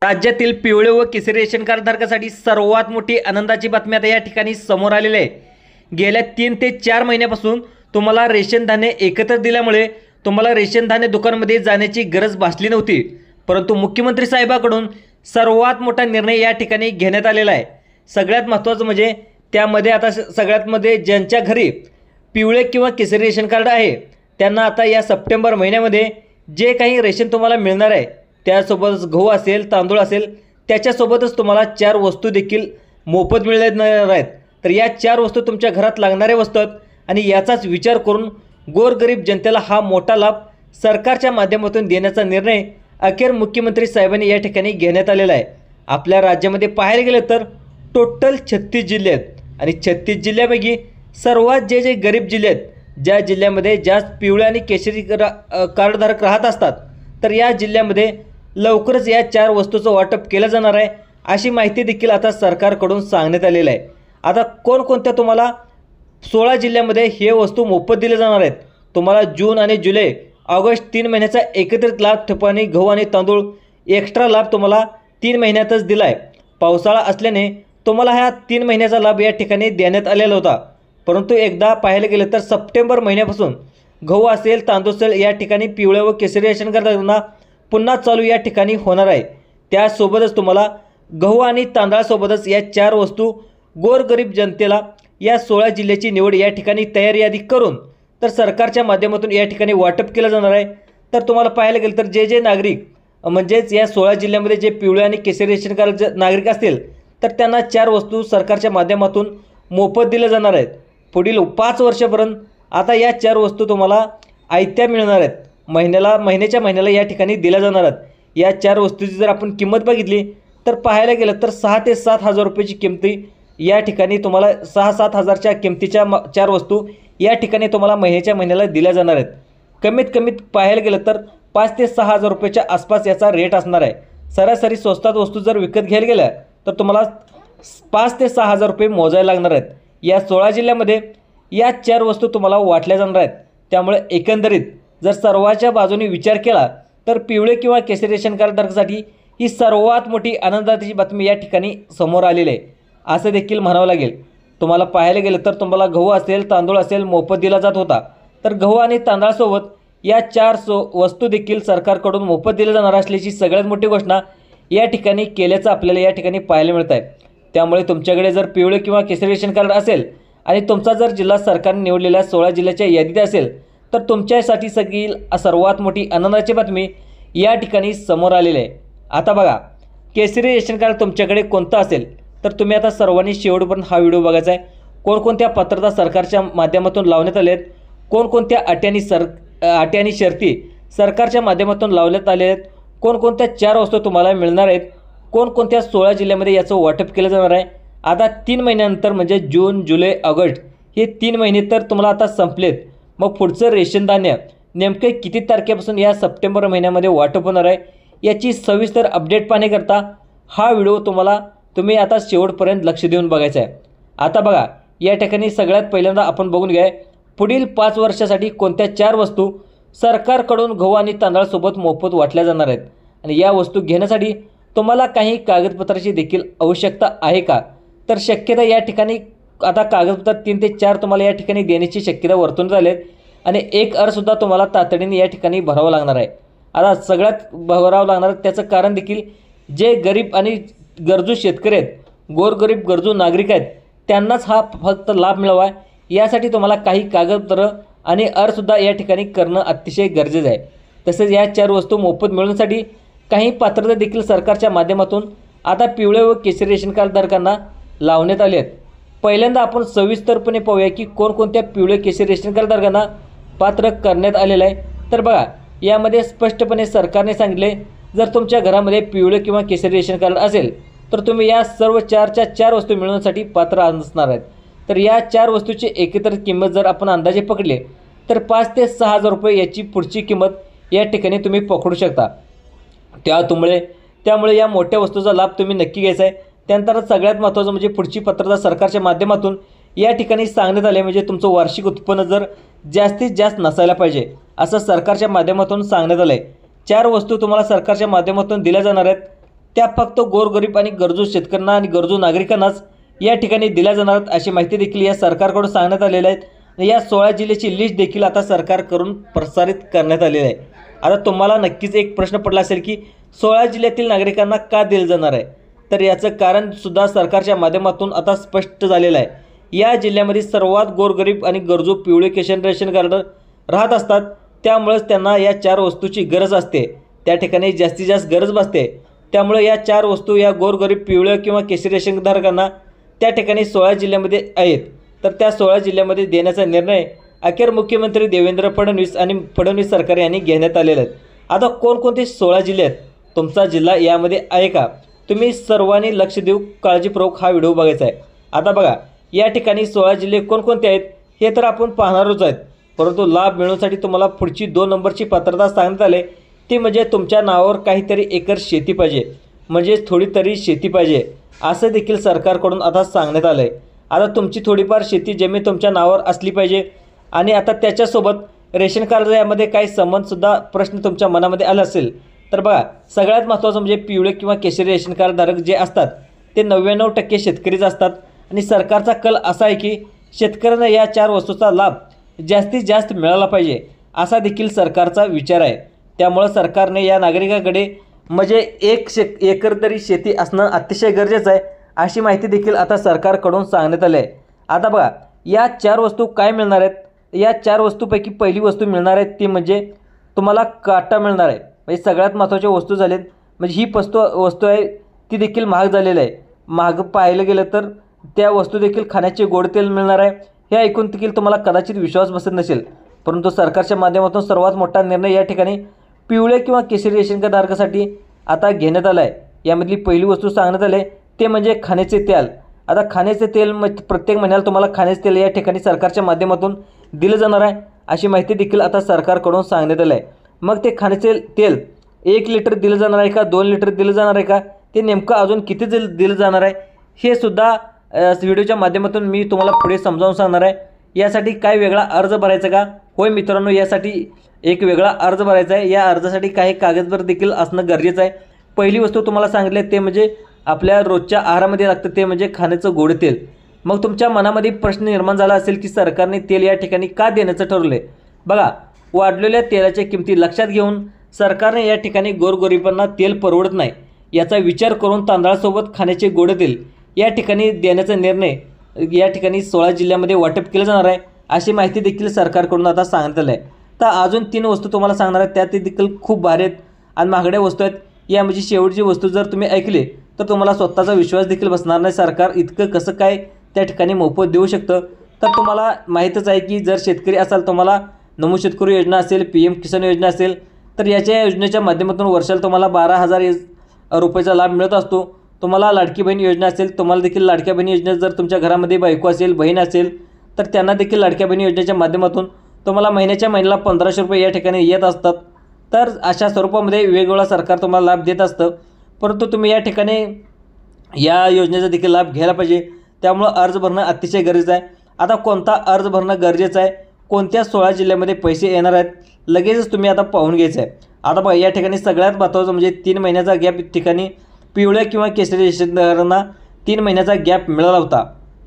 राज्यातील पिवळे व केसरी रेशन कार्ड धारकासाठी सर्वात मोठी आनंदाची बातमी आता या ठिकाणी समोर आलेली आहे। गेल्या 3 ते 4 महिन्यापासून तुम्हाला रेशन धान्य एकत्र दिल्यामुळे तुम्हाला रेशन धान्य दुकानामध्ये जाण्याची गरज भासली नव्हती, परंतु मुख्यमंत्री साहेबांकडून सर्वात मोठा निर्णय या ठिकाणी घेण्यात आलेला आहे। सगळ्यात महत्त्वाचं म्हणजे त्यामध्ये आता सगळ्यात मध्ये ज्यांच्या घरी पिवळे किंवा केसरी रेशन कार्ड आहे त्यांना आता या सप्टेंबर महिन्यामध्ये जे काही रेशन तुम्हाला मिळणार आहे त्यासोबतच गहू असेल, तांदूळ असेल, त्याच्यासोबतच तुम्हाला 4 वस्तू देखील मोफत मिळणार आहेत। तर या 4 वस्तू तुमच्या घरात लागणाऱ्या वस्तू आहेत आणि याचाच विचार करून गोरगरीब जनतेला हा मोठा लाभ सरकारच्या माध्यमातून देण्याचा निर्णय अखेर मुख्यमंत्री साहेबांनी या ठिकाणी घेण्यात आलेला आहे। आपल्या राज्यामध्ये पाहायला गेलं तर टोटल 36 जिल्हे आहेत आणि 36 जिल्ह्यापैकी सर्वात जे गरीब जिल्हे आहेत, ज्या जिल्ह्यामध्ये जास्त पिवळे आणि केशरी कार्डधारक राहत असतात, तर या जिल्ह्यामध्ये लवकरच या 4 वस्तूचं वाटप केलं जाणार आहे अशी माहिती देखील आता सरकारकडून सांगण्यात आलेलं आहे। आता कोणकोणत्या तुम्हाला 16 जिल्ह्यामध्ये हे वस्तू मोफत दिले जाणार आहेत। तुम्हाला जून आणि जुलै ऑगस्ट 3 महिन्याचा एकत्रित लाभ ठिकाणी गहू आणि तांदूळ एक्स्ट्रा लाभ तुम्हाला 3 महिन्यातच दिला आहे। पावसाळा असल्याने तुम्हाला हा 3 महिन्याचा लाभ या ठिकाणी देण्यात आलेला होता, परंतु एकदा पाहायला गेलं तर सप्टेंबर महिन्यापासून गहू असेल, तांदूळ असेल या ठिकाणी पिवळे व केसरी रेशन कार्डधारकांना पुन्हा चालू या ठिकाणी होणार आहे। त्यासोबतच तुम्हाला गहू आणि तांदळासोबतच या 4 वस्तू गोरगरीब जनतेला या 16 जिल्ह्याची निवड या ठिकाणी तयारी यादी करून तर सरकारच्या माध्यमातून या ठिकाणी वाटप केलं जाणार आहे। तर तुम्हाला पाहायला गेलं तर जे नागरिक म्हणजेच या 16 जिल्ह्यामध्ये जे पिवळे आणि केसरी रेशन कार्ड नागरिक असतील तर त्यांना 4 वस्तू सरकारच्या माध्यमातून मोफत दिल्या जाणार आहेत। पुढील 5 वर्षापर्यंत आता या 4 वस्तू तुम्हाला आयत्या मिळणार आहेत, महिन्याच्या महिन्याला या ठिकाणी दिल्या जाणार आहेत। या 4 वस्तूची जर आपण किंमत बघितली तर पाहायला गेलं तर 6 ते 7 हजार रुपयाची किमती या ठिकाणी तुम्हाला 6-7 हजारच्या किमतीच्या 4 वस्तू या ठिकाणी तुम्हाला महिन्याच्या महिन्याला दिल्या जाणार आहेत। कमीत कमीत पाहायला गेलं तर 5 ते 6 हजार रुपयाच्या आसपास याचा रेट असणार आहे। सरासरी स्वस्तात वस्तू जर विकत घ्यायला गेल्या तर तुम्हाला 5 ते 6 हजार रुपये मोजायला लागणार आहेत। या 16 जिल्ह्यामध्ये या 4 वस्तू तुम्हाला वाटल्या जाणार आहेत। त्यामुळे एकंदरीत जर सर्वांच्या बाजूने विचार केला तर पिवळे किंवा केसरी रेशन कार्डधारकासाठी ही सर्वात मोठी आनंदाची बातमी या ठिकाणी समोर आलेली आहे असं देखील म्हणावं लागेल। तुम्हाला पाहायला गेलं तर तुम्हाला गहू असेल, तांदूळ असेल मोफत दिला जात होता, तर गहू आणि तांदळासोबत या 4 वस्तू देखील सरकारकडून मोफत दिल्या जाणार असल्याची सगळ्यात मोठी घोषणा या ठिकाणी केल्याचं आपल्याला या ठिकाणी पाहायला मिळत आहे। त्यामुळे तुमच्याकडे जर पिवळे किंवा केसरी रेशन कार्ड असेल आणि तुमचा जर जिल्हा सरकारने निवडलेल्या 16 जिल्ह्याच्या यादीत असेल तर तुमच्यासाठी सगळी सर्वात मोठी आनंदाची बातमी या ठिकाणी समोर आलेली आहे। आता बघा, केसरी रेशन कार्ड तुमच्याकडे कोणतं असेल तर तुम्ही आता सर्वांनी शेवटपर्यंत हा व्हिडिओ बघायचा आहे। कोणकोणत्या पात्रता सरकारच्या माध्यमातून लावण्यात आल्या आहेत, कोणकोणत्या अटी आणि शर्ती सरकारच्या माध्यमातून लावण्यात आल्या आहेत, कोणकोणत्या 4 वस्तू तुम्हाला मिळणार आहेत, कोणकोणत्या 16 जिल्ह्यामध्ये याचं वाटप केलं जाणार आहे। आता 3 महिन्यानंतर म्हणजे जून, जुलै, ऑगस्ट हे 3 महिने तर तुम्हाला आता संपलेत। मग पुढचं रेशन धान्य नेमके किती तारखेपासून या सप्टेंबर महिन्यामध्ये वाटप होणार आहे याची सविस्तर अपडेट पाहण्याकरता हा व्हिडिओ तुम्ही आता शेवटपर्यंत लक्ष देऊन बघायचा आहे। आता बघा, या ठिकाणी सगळ्यात पहिल्यांदा आपण बघून घ्या पुढील 5 वर्षासाठी कोणत्या 4 वस्तू सरकारकडून गहू आणि तांदळासोबत मोफत वाटल्या जाणार आहेत आणि या वस्तू घेण्यासाठी तुम्हाला काही कागदपत्राची देखील आवश्यकता आहे का, तर शक्यता या ठिकाणी आता कागदपत्र 3 ते 4 तुम्हाला या ठिकाणी देण्याची शक्यता वर्तवण्यात आली आहे आणि एक अर्जसुद्धा तुम्हाला तातडीने या ठिकाणी भरावा लागणार आहे। आता सगळ्यात भरावं लागणार त्याचं कारण देखील जे गरीब आणि गरजू शेतकरी आहेत, गोरगरीब गरजू नागरिक आहेत, त्यांनाच हा फक्त लाभ मिळावा यासाठी तुम्हाला काही कागदपत्र आणि अर्जसुद्धा या ठिकाणी करणं अतिशय गरजेचं आहे। तसेच या 4 वस्तू मोफत मिळवण्यासाठी काही पात्रता देखील सरकारच्या माध्यमातून आता पिवळे व केसरी रेशन कार्डधारकांना लावण्यात आले आहेत। पहिल्यांदा आपण सविस्तरपणे पाहूया की कोणकोणत्या पिवळे केसरी रेशन कार्डधारकांना पात्र करण्यात आलेलं आहे। तर बघा, यामध्ये स्पष्टपणे सरकारने सांगितले जर तुमच्या घरामध्ये पिवळे किंवा केसरी रेशन कार्ड असेल तर तुम्ही या सर्व 4 वस्तू मिळवण्यासाठी पात्र असणार आहेत। तर या 4 वस्तूची एकत्रित किंमत जर आपण अंदाजे पकडले तर 5 ते 6 हजार रुपये याची पुढची किंमत या ठिकाणी तुम्ही पकडू शकता। त्यामुळे या मोठ्या वस्तूचा लाभ तुम्ही नक्की घ्यायचा आहे। त्यानंतर सगळ्यात महत्त्वाचं म्हणजे पुढची पात्रता सरकारच्या माध्यमातून या ठिकाणी सांगण्यात आले म्हणजे तुमचं वार्षिक उत्पन्न जर जास्तीत जास्त नसायला पाहिजे असं सरकारच्या माध्यमातून सांगण्यात आलं आहे। 4 वस्तू तुम्हाला सरकारच्या माध्यमातून दिल्या जाणार आहेत। त्या फक्त गोरगरीब आणि गरजू शेतकऱ्यांना आणि गरजू नागरिकांनाच या ठिकाणी दिल्या जाणार आहेत अशी माहिती देखील या सरकारकडून सांगण्यात आलेली आहे। या 16 जिल्ह्याची लिस्ट देखील आता सरकारकडून प्रसारित करण्यात आलेली आहे। आता तुम्हाला नक्कीच एक प्रश्न पडला असेल की 16 जिल्ह्यातील नागरिकांना का दिलं जाणार आहे, तर याचं कारण सुद्धा सरकारच्या माध्यमातून आता स्पष्ट झालेलं आहे। या जिल्ह्यामध्ये सर्वात गोरगरीब आणि गरजू पिवळे रेशन कार्ड राहत असतात, त्यामुळेच त्यांना या 4 वस्तूची गरज असते, त्या ठिकाणी जास्तीत जास्त गरज भासते। त्यामुळे या 4 वस्तू या गोरगरीब पिवळे किंवा केशरी रेशनधारकांना त्या ठिकाणी 16 जिल्ह्यामध्ये आहेत, तर त्या 16 जिल्ह्यामध्ये देण्याचा निर्णय अखेर मुख्यमंत्री देवेंद्र फडणवीस आणि फडणवीस सरकार यांनी घेण्यात आलेले आहेत। आता कोणकोणते 16 जिल्हे आहेत, तुमचा जिल्हा यामध्ये आहे का, तुम्ही सर्वांनी लक्ष देऊ काळजीपूर्वक हा व्हिडिओ बघायचा आहे। आता बघा या ठिकाणी 16 जिल्हे कोणकोणते आहेत हे तर आपण पाहणारच आहेत, परंतु लाभ मिळवण्यासाठी तुम्हाला पुढची 2 नंबरची पात्रता सांगण्यात आले, ती म्हणजे तुमच्या नावावर काहीतरी एकर शेती पाहिजे, म्हणजे थोडी तरी शेती पाहिजे असं देखील सरकारकडून आता सांगण्यात आलं आहे। आता तुमची थोडीफार शेती जमीन तुमच्या नावावर असली पाहिजे आणि आता त्याच्यासोबत रेशन कार्ड यामध्ये काही संबंधसुद्धा प्रश्न तुमच्या मनामध्ये आला असेल तर बघा सगळ्यात महत्त्वाचं म्हणजे पिवळे किंवा केशरी रेशन कार्डधारक जे असतात ते 99% शेतकरीच असतात आणि सरकारचा कल असा आहे की शेतकऱ्यांना या 4 वस्तूचा लाभ जास्तीत जास्त मिळाला पाहिजे असा देखील सरकारचा विचार आहे। त्यामुळे सरकारने या नागरिकाकडे म्हणजे 1 एकर तरी शेती असणं अतिशय गरजेचं आहे अशी माहिती देखील आता सरकारकडून सांगण्यात आली आहे। आता बघा या 4 वस्तू काय मिळणार आहेत, या 4 वस्तूपैकी पहिली वस्तू मिळणार आहे ती म्हणजे तुम्हाला काटा मिळणार आहे, म्हणजे सगळ्यात महत्त्वाच्या वस्तू झालेत। म्हणजे ही वस्तू आहे ती देखील महाग झालेली आहे, महाग पाहायला गेलं तर त्या वस्तू देखील खाण्याचे गोड तेल मिळणार आहे। हे ऐकून देखील तुम्हाला कदाचित विश्वास बसत नसेल, परंतु सरकारच्या माध्यमातून सर्वात मोठा निर्णय या ठिकाणी पिवळे किंवा केशरी रेशन कार्डधारकासाठी आता घेण्यात आला आहे। यामधली पहिली वस्तू सांगण्यात आली ते म्हणजे खाण्याचे तेल। आता खाण्याचे तेल प्रत्येक महिन्याला तुम्हाला खाण्याचे तेल या ठिकाणी सरकारच्या माध्यमातून दिलं जाणार आहे अशी माहिती देखील आता सरकारकडून सांगण्यात आलं आहे। मग ते खाण्याचे तेल 1 लिटर दिलं जाणार आहे का 2 लिटर दिलं जाणार आहे का, ते नेमकं अजून किती दिलं जाणार आहे हे सुद्धा व्हिडिओच्या माध्यमातून मी तुम्हाला पुढे समजावून सांगणार आहे। यासाठी काय वेगळा अर्ज भरायचा का, होय मित्रांनो, यासाठी एक वेगळा अर्ज भरायचा आहे। या अर्जासाठी काही कागदपत्र देखील असणं गरजेचं आहे। पहिली वस्तू तुम्हाला सांगितली ते म्हणजे आपल्या रोजच्या आहारामध्ये लागतं ते म्हणजे खाण्याचं गोड तेल। मग तुमच्या मनामध्ये प्रश्न निर्माण झाला असेल की सरकारने तेल या ठिकाणी का देण्याचं ठरवले। बघा वाढलेल्या तेलाच्या किमती लक्षात घेऊन सरकारने या ठिकाणी गोरगरिबांना तेल परवडत नाही याचा विचार करून तांदळासोबत खाण्याचे गोड तेल या ठिकाणी देण्याचा निर्णय या ठिकाणी 16 जिल्ह्यामध्ये वाटप केलं जाणार आहे अशी माहिती देखील सरकारकडून आता सांगण्यात आलं आहे। तर अजून 3 वस्तू तुम्हाला सांगणार आहेत, त्यात देखील खूप भारी आहेत आणि महागड्या वस्तू आहेत। या म्हणजे शेवटची वस्तू जर तुम्ही ऐकली तर तुम्हाला स्वतःचा विश्वास देखील बसणार नाही, सरकार इतकं कसं काय त्या ठिकाणी मोफत देऊ शकतं। तर तुम्हाला माहीतच आहे की जर शेतकरी असाल, तुम्हाला नमो शेतकरी योजना असेल, PM किसान योजना असेल, तर याच्या योजनेच्या माध्यमातून वर्षाला तुम्हाला 12,000 रुपयाचा लाभ मिळत असतो। तुम्हाला लाडकी बहीण योजना असेल, तुम्हाला देखील लाडक्या बहीण योजना जर तुमच्या घरामध्ये बायको असेल, बहीण असेल, तर त्यांना देखील लाडक्या बहीण योजनेच्या माध्यमातून तुम्हाला महिन्याला 1500 रुपये या ठिकाणी येत असतात। तर अशा स्वरूपामध्ये वेगवेगळा सरकार तुम्हाला लाभ देत असतं, परंतु तुम्ही या ठिकाणी या योजनेचा देखील लाभ घ्यायला पाहिजे। त्यामुळं अर्ज भरणं अतिशय गरजेचं आहे। आता कोणता अर्ज भरणं गरजेचं आहे, कोणत्या 16 जिल्ह्यामध्ये पैसे येणार आहेत, लगेचच तुम्ही आता पाहून घ्यायचं आहे। आता बघा या ठिकाणी सगळ्यात महत्त्वाचं म्हणजे 3 महिन्याचा गॅप ठिकाणी पिवळ्या किंवा केशरी रेशनधारकांना 3 महिन्याचा गॅप मिळाला होता।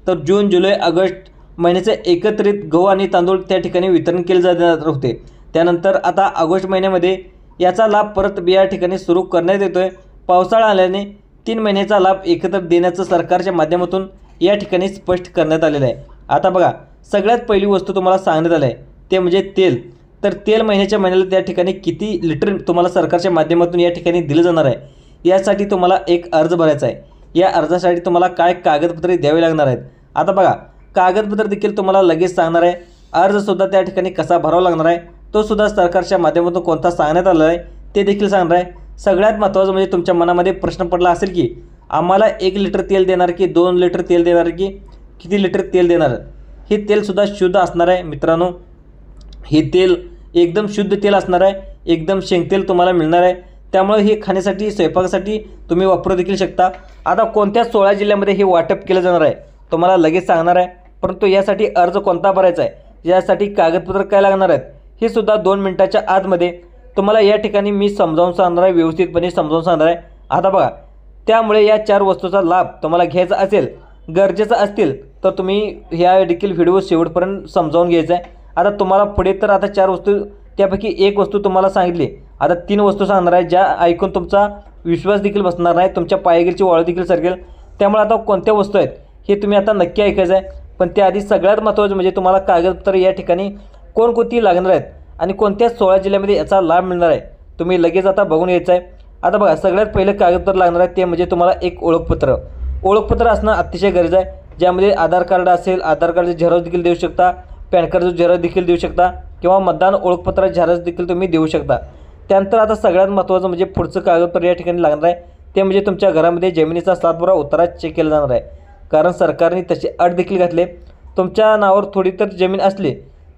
तर जून, जुलै, ऑगस्ट महिन्याचे एकत्रित गहू आणि तांदूळ त्या ठिकाणी वितरण केले जाणार होते। त्यानंतर आता ऑगस्ट महिन्यामध्ये याचा लाभ परत या ठिकाणी सुरू करण्यात येतो आहे। पावसाळा आल्याने 3 महिन्याचा लाभ एकत्र देण्याचं सरकारच्या माध्यमातून या ठिकाणी स्पष्ट करण्यात आलेलं आहे। आता बघा सगळ्यात पहिली वस्तू तुम्हाला सांगण्यात आलं आहे ते म्हणजे तेल। तर तेल महिन्याला त्या ठिकाणी किती लिटर तुम्हाला सरकारच्या माध्यमातून या ठिकाणी दिलं जाणार आहे यासाठी तुम्हाला एक अर्ज भरायचा आहे। या अर्जासाठी तुम्हाला काय कागदपत्रे द्यावी लागणार आहेत। आता बघा कागदपत्र देखील तुम्हाला लगेच सांगणार आहे, अर्जसुद्धा त्या ठिकाणी कसा भरावा लागणार आहे तो सुद्धा सरकारच्या माध्यमातून कोणता सांगण्यात आला आहे ते देखील सांगणार आहे। सगळ्यात महत्त्वाचं म्हणजे तुमच्या मनामध्ये प्रश्न पडला असेल की आम्हाला 1 लिटर तेल देणार की 2 लिटर तेल देणार की किती लिटर तेल देणार, हे तेलसुद्धा शुद्ध असणार आहे मित्रांनो। हे तेल एकदम शुद्ध तेल असणार आहे, एकदम शेंगतेल तुम्हाला मिळणार आहे। त्यामुळे हे खाण्यासाठी स्वयंपाकासाठी तुम्ही वापरू देखील शकता। आता कोणत्या 16 जिल्ह्यामध्ये हे वाटप केलं जाणार आहे तुम्हाला लगेच सांगणार आहे, परंतु यासाठी अर्ज कोणता भरायचा आहे, यासाठी कागदपत्र काय लागणार आहेत हे सुद्धा 2 मिनिटाच्या आतमध्ये तुम्हाला या ठिकाणी मी समजावून सांगणार आहे, व्यवस्थितपणे समजावून सांगणार आहे। आता बघा त्यामुळे या 4 वस्तूचा लाभ तुम्हाला घ्यायचा असेल, गरजेचा असतील, तर तुम्ही ह्या देखील व्हिडिओ शेवटपर्यंत समजावून घ्यायचा आहे. आता तुम्हाला पुढे तर आता 4 वस्तू, त्यापैकी एक वस्तू तुम्हाला सांगितली, आता 3 वस्तू सांगणार आहे ज्या ऐकून तुमचा विश्वास देखील बसणार नाही, तुमच्या पायागीरची वाळू देखील सरकेल. त्यामुळे आता कोणत्या वस्तू आहेत हे तुम्ही आता नक्की ऐकायचं आहे. पण त्याआधी सगळ्यात महत्त्वाचं म्हणजे तुम्हाला कागदपत्र या ठिकाणी कोणकोणती लागणार आहेत आणि कोणत्या 16 जिल्ह्यामध्ये याचा लाभ मिळणार आहे, तुम्ही लगेच आता बघून यायचं आहे. आता बघा, सगळ्यात पहिलं कागदपत्र लागणार आहे ते म्हणजे तुम्हाला एक ओळखपत्र. ओळखपत्र असणं अतिशय गरजेचं आहे, ज्यामध्ये आधार कार्ड असेल, आधार कार्डचे झेरॉक्स देखील देऊ शकता, पॅन कार्डचं झेरॉक्स देखील देऊ शकता किंवा मतदान ओळखपत्राचे झेरॉक्स देखील तुम्ही देऊ शकता. त्यानंतर आता सगळ्यात महत्त्वाचं म्हणजे पुढचं कागदपत्र या ठिकाणी लागणार आहे ते म्हणजे तुमच्या घरामध्ये जमिनीचा 7 उतारा चेक केला जाणार आहे. कारण सरकारने तशी अट देखील घातली, तुमच्या नावावर थोडी तर जमीन असली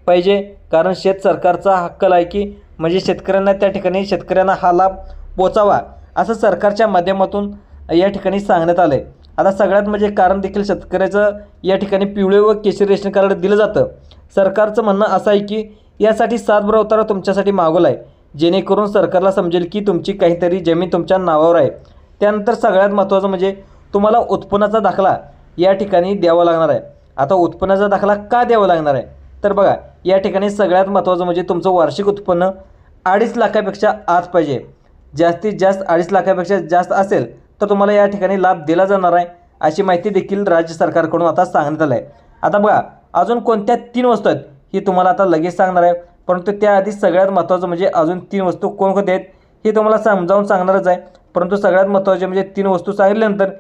पाहिजे, कारण शेत सरकारचा हक्क आहे की म्हणजे शेतकऱ्यांना त्या ठिकाणी शेतकऱ्यांना हा लाभ पोचावा असं सरकारच्या माध्यमातून या ठिकाणी सांगण्यात आलं आहे. आता सगळ्यात म्हणजे कारण देखील शेतकऱ्याचं या ठिकाणी पिवळे व केशरी रेशन कार्ड दिलं जातं. सरकारचं म्हणणं असं आहे की यासाठी 7 उतारा तुमच्यासाठी मागवला आहे, जेणेकरून सरकारला समजेल की तुमची काहीतरी जमीन तुमच्या नावावर आहे. त्यानंतर सगळ्यात महत्त्वाचं म्हणजे तुम्हाला उत्पन्नाचा दाखला या ठिकाणी द्यावा लागणार आहे. आता उत्पन्नाचा दाखला का द्यावा लागणार आहे, तर बघा, या ठिकाणी सगळ्यात महत्त्वाचं म्हणजे तुमचं वार्षिक उत्पन्न 2.5 लाखापेक्षा आत पाहिजे. जास्तीत जास्त 2.5 लाखापेक्षा जास्त असेल तर तुम्हाला या ठिकाणी लाभ दिला जाणार आहे, अशी माहिती देखील राज्य सरकारकडून आता सांगण्यात आलं आहे. आता बघा, अजून कोणत्या 3 वस्तू आहेत ही तुम्हाला आता लगेच सांगणार आहे, परंतु त्याआधी सगळ्यात महत्त्वाचं म्हणजे अजून 3 वस्तू कोणकोणत्या आहेत हे तुम्हाला समजावून सांगणारच आहे. परंतु सगळ्यात महत्त्वाचे म्हणजे 3 वस्तू सांगितल्यानंतर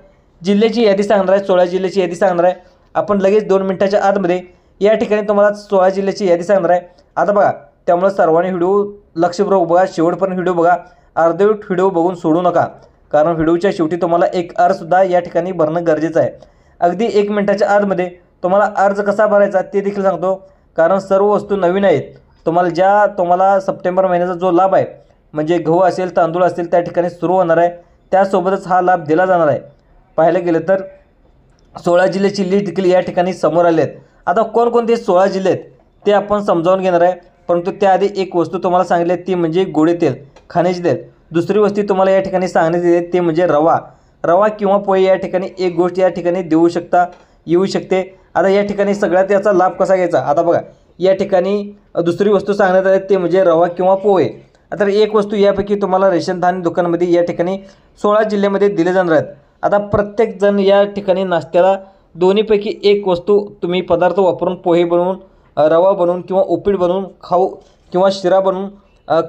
जिल्ह्याची यादी सांगणार आहे, 16 जिल्ह्याची यादी सांगणार आहे. आपण लगेच 2 मिनिटाच्या आतमध्ये या ठिकाणी तुम्हाला 16 जिल्ह्याची यादी सांगणार आहे. आता बघा, त्यामुळे सर्वांनी व्हिडिओ लक्षपूर्वक बघा, शेवटपर्यंत व्हिडिओ बघा, अर्धवट व्हिडिओ बघून सोडू नका, कारण व्हिडिओच्या शेवटी तुम्हाला एक अर्जसुद्धा या ठिकाणी भरणं गरजेचं आहे. अगदी 1 मिनिटाच्या आतमध्ये तुम्हाला अर्ज कसा भरायचा ते देखील सांगतो, कारण सर्व वस्तू नवीन आहेत. तुम्हाला सप्टेंबर महिन्याचा जो लाभ आहे म्हणजे गहू असेल, तांदूळ असेल, त्या ठिकाणी सुरू होणार आहे, त्यासोबतच हा लाभ दिला जाणार आहे. पाहायला गेलं तर 16 जिल्ह्याची लिस्ट देखील या ठिकाणी समोर आले आहेत. आता कोणकोणते 16 जिल्हे आहेत ते आपण समजावून घेणार आहे, परंतु त्याआधी एक वस्तू तुम्हाला सांगितली आहे ती म्हणजे गोडे तेल, खाण्याचे तेल. दुसरी वस्तू तुम्हाला या ठिकाणी सांगण्यात येते ते म्हणजे रवा किंवा पोहे. या ठिकाणी एक गोष्ट या ठिकाणी येऊ शकते. आता या ठिकाणी सगळ्यात याचा लाभ कसा घ्यायचा, आता बघा, या ठिकाणी दुसरी वस्तू सांगण्यात आली ते म्हणजे रवा किंवा पोहे. आता एक वस्तू यापैकी तुम्हाला रेशन धान्य दुकानामध्ये या ठिकाणी 16 जिल्ह्यामध्ये दिले जाणार आहेत. आता प्रत्येकजण या ठिकाणी नाश्त्याला दोन्हीपैकी एक वस्तू तुम्ही पदार्थ वापरून पोहे बनवून, रवा बनवून किंवा उपीट बनवून खाऊ किंवा शिरा बनवून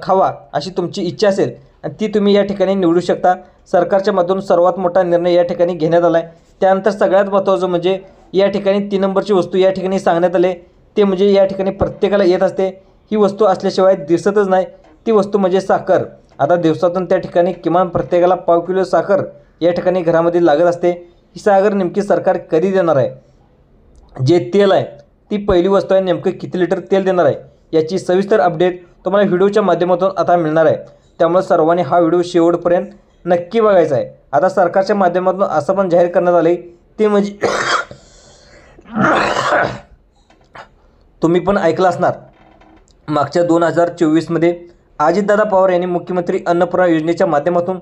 खावा अशी तुमची इच्छा असेल आणि ती तुम्ही या ठिकाणी निवडू शकता. सरकारच्या मधून सर्वात मोठा निर्णय या ठिकाणी घेण्यात आला आहे. त्यानंतर सगळ्यात महत्त्वाचं म्हणजे या ठिकाणी 3 नंबरची वस्तू या ठिकाणी सांगण्यात आले ते म्हणजे या ठिकाणी प्रत्येकाला येत असते, ही वस्तू असल्याशिवाय दिसतच नाही, ती वस्तू म्हणजे साखर. आता दिवसातून त्या ठिकाणी किमान प्रत्येकाला 1/2 किलो साखर या ठिकाणी घरामध्ये लागत असते. ही साखर नेमकी सरकार कधी देणार आहे, जे तेल आहे ती पहिली वस्तू आहे, नेमकं किती लिटर तेल देणार आहे याची सविस्तर अपडेट तुम्हाला व्हिडिओच्या माध्यमातून आता मिळणार आहे. त्यामुळे सर्वांनी हा व्हिडिओ शेवटपर्यंत नक्की बघायचा आहे. आता सरकारच्या माध्यमातून असं पण जाहीर करण्यात आले ते म्हणजे तुम्ही पण ऐकलं असणार, मागच्या 2024मध्ये अजितदादा पवार यांनी मुख्यमंत्री अन्नपूर्णा योजनेच्या माध्यमातून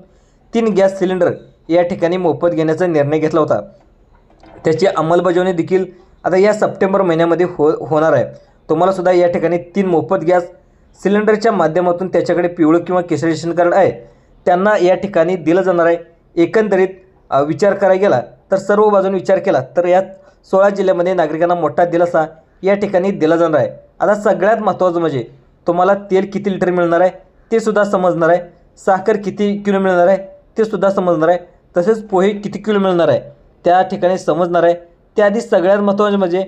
3 गॅस सिलेंडर या ठिकाणी मोफत घेण्याचा निर्णय घेतला होता. त्याची अंमलबजावणी देखील आता या सप्टेंबर महिन्यामध्ये होणार आहे. तुम्हालासुद्धा या ठिकाणी 3 मोफत गॅस सिलेंडरच्या माध्यमातून त्याच्याकडे पिवळं किंवा केशरी रेशन कार्ड आहे त्यांना या ठिकाणी दिलं जाणार आहे. एकंदरीत विचार करायला गेला तर सर्व बाजूने विचार केला तर यात 16 जिल्ह्यामध्ये नागरिकांना मोठा दिलासा या ठिकाणी दिला जाणार आहे. आता सगळ्यात महत्त्वाचं म्हणजे तुम्हाला तेल किती लिटर मिळणार आहे ते सुद्धा समजणार आहे, साखर किती किलो मिळणार आहे ते सुद्धा समजणार आहे, तसेच पोहे किती किलो मिळणार आहे त्या ठिकाणी समजणार आहे. त्याआधी सगळ्यात महत्त्वाचं म्हणजे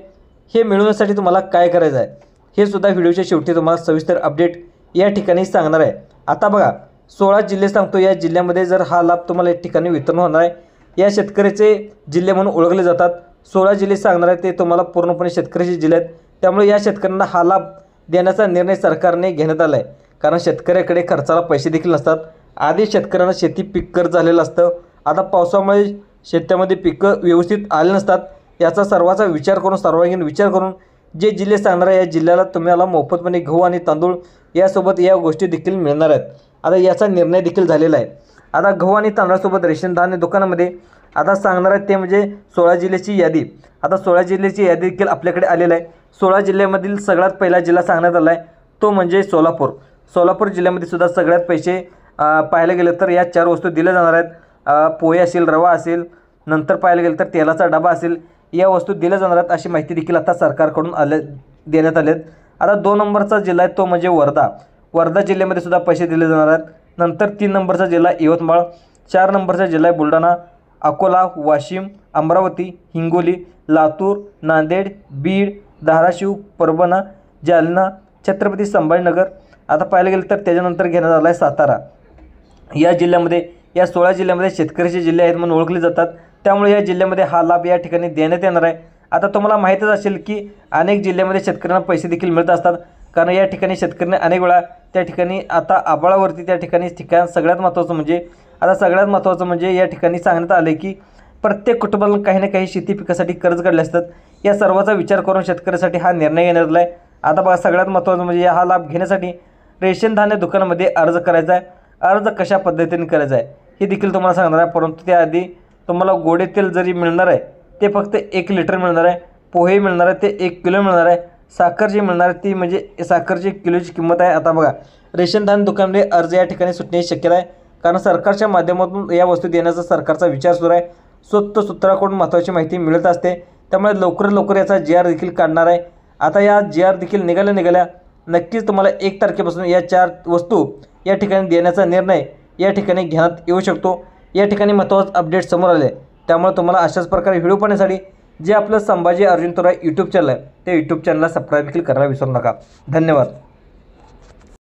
हे मिळवण्यासाठी तुम्हाला काय करायचं आहे हे सुद्धा व्हिडिओच्या शेवटी तुम्हाला सविस्तर अपडेट या ठिकाणी सांगणार आहे. आता बघा, 16 जिल्हे सांगतो, या जिल्ह्यामध्ये जर हा लाभ तुम्हाला एक ठिकाणी वितरण होणार आहे. या शेतकऱ्याचे जिल्हे म्हणून ओळखले जातात. 16 जिल्हे सांगणार आहे ते तुम्हाला पूर्णपणे शेतकऱ्याचे जिल्हे आहेत. त्यामुळे या शेतकऱ्यांना हा लाभ देण्याचा निर्णय सरकारने घेण्यात आला आहे. कारण शेतकऱ्याकडे खर्चाला पैसे देखील नसतात. आधी शेतकऱ्यांना शेती पीक कर्ज झालेलं असतं. आता पावसामुळे शेतामध्ये पिकं व्यवस्थित आले नसतात. याचा सर्वांचा विचार करून, सर्वांगीण विचार करून जे जिल्हे सांगणार आहे या जिल्ह्याला तुम्हाला मोफतपणे गहू आणि तांदूळ यासोबत या गोष्टी देखील मिळणार आहेत. आता याचा निर्णय देखील झालेला आहे. आता गहू आणि तांदळासोबत रेशन धान्य दुकानामध्ये आता सांगणार आहे ते म्हणजे 16 जिल्ह्याची यादी. आता 16 जिल्ह्याची यादी देखील आपल्याकडे आलेलं आहे. 16 जिल्ह्यामधील सगळ्यात पहिला जिल्हा सांगण्यात आला आहे तो म्हणजे सोलापूर. सोलापूर जिल्ह्यामध्ये सुद्धा सगळ्यात पैसे पाहायला गेलं तर या 4 वस्तू दिल्या जाणार आहेत. पोहे असेल, रवा असेल, नंतर पाहायला गेलं तर तेलाचा डबा असेल, या वस्तू दिल्या जाणार आहेत अशी माहिती देखील आता सरकारकडून देण्यात आले आहेत. आता 2 नंबरचा जिल्हा आहे तो म्हणजे वर्धा. वर्धा जिल्ह्यामध्ये सुद्धा पैसे दिले जाणार आहेत. नंतर 3 नंबरचा जिल्हा यवतमाळ, 4 नंबरचा जिल्हा आहे बुलढाणा, अकोला, वाशिम, अमरावती, हिंगोली, लातूर, नांदेड, बीड, धाराशिव, परभणा, जालना, छत्रपती संभाजीनगर. आता पाहायला गेलं तर त्याच्यानंतर घेण्यात आला आहे सातारा. या जिल्ह्यामध्ये या 16 जिल्ह्यामध्ये शेतकऱ्याचे जिल्हे आहेत म्हणून ओळखले जातात. त्यामुळे या जिल्ह्यामध्ये हा लाभ या ठिकाणी देण्यात येणार आहे. आता तुम्हाला माहीतच असेल की अनेक जिल्ह्यामध्ये शेतकऱ्यांना पैसे देखील मिळत असतात, कारण या ठिकाणी शेतकऱ्यांनी अनेक वेळा त्या ठिकाणी आता आभाळावरती त्या ठिकाणी सगळ्यात महत्त्वाचं म्हणजे या ठिकाणी सांगण्यात आलं की प्रत्येक कुटुंबाला काही ना काही शेती पिकासाठी कर्ज काढले असतात. या सर्वाचा विचार करून शेतकऱ्यासाठी हा निर्णय घेण्यात आला आहे. आता बघा, सगळ्यात महत्त्वाचं म्हणजे हा लाभ घेण्यासाठी रेशन धान्य दुकानामध्ये अर्ज करायचा आहे. अर्ज कशा पद्धतीने करायचा आहे हे देखील तुम्हाला सांगणार आहे. परंतु त्याआधी तुम्हाला गोडे तेल जरी मिळणार आहे ते फक्त 1 लिटर मिळणार आहे. पोहे मिळणार आहे ते 1 किलो मिळणार आहे. साखर जी मिळणार आहे ती म्हणजे साखरची 1 किलोची किंमत आहे. आता बघा, रेशन धान्य दुकानामध्ये अर्ज या ठिकाणी सुटण्याची शक्यता आहे, कारण सरकारच्या माध्यमातून या वस्तू देण्याचा सरकारचा विचार सुरू आहे. सूत्राकडून महत्त्वाची माहिती मिळत असते. त्यामुळे लवकरात लवकर याचा GR देखील काढणार आहे. आता या GR देखील निघाल्या नक्कीच तुम्हाला 1 तारखेपासून या 4 वस्तू या ठिकाणी देण्याचा निर्णय या ठिकाणी घेण्यात येऊ शकतो. या ठिकाणी महत्त्वाचं अपडेट समोर आले. त्यामुळे तुम्हाला अशाच प्रकारे व्हिडिओ पाहण्यासाठी जे आपलं संभाजी अर्जुन तोराई यूट्यूब चॅनल आहे ते यूट्यूब चॅनलला सबस्क्राईब देखील करायला विसरू नका. धन्यवाद.